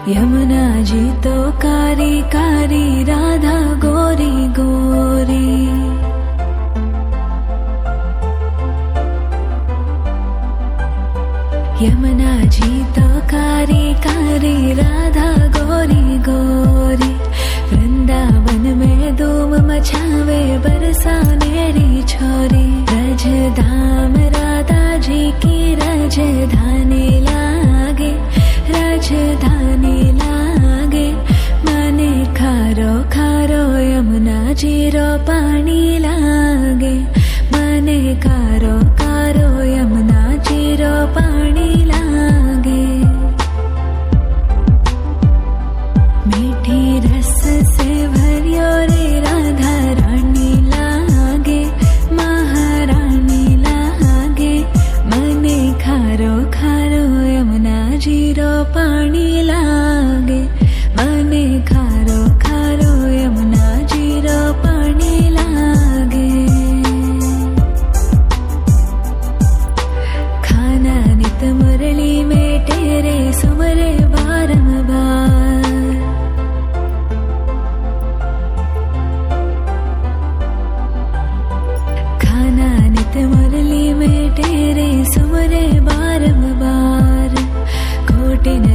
यमुना जी तो कारी कारी, राधा गोरी गोरी। यमुना जी तो कारी कारी, राधा गोरी गोरी। वृंदावन में धूम मचावे, बरसानेरी छोरी। रजधाम राधा जी की राजधानी लागे, राजधानी लागे। माने खारो खारो यमुना जी रो पानी लागे। माने खारो खारो यमुना जी रो पानी लागे। मीठी रस से भरियो रे राधा रानी लागे, महारानी लागे। मने खारो खारो यमुना जी रो पानी लागे। मने खारो खारो यमुना जी रो पानी लागे। खाना नित मुरली में तेरे सुमरे बारंबार। खाना नित मुरली में तेरे सुमरे बारंबार। कोटिन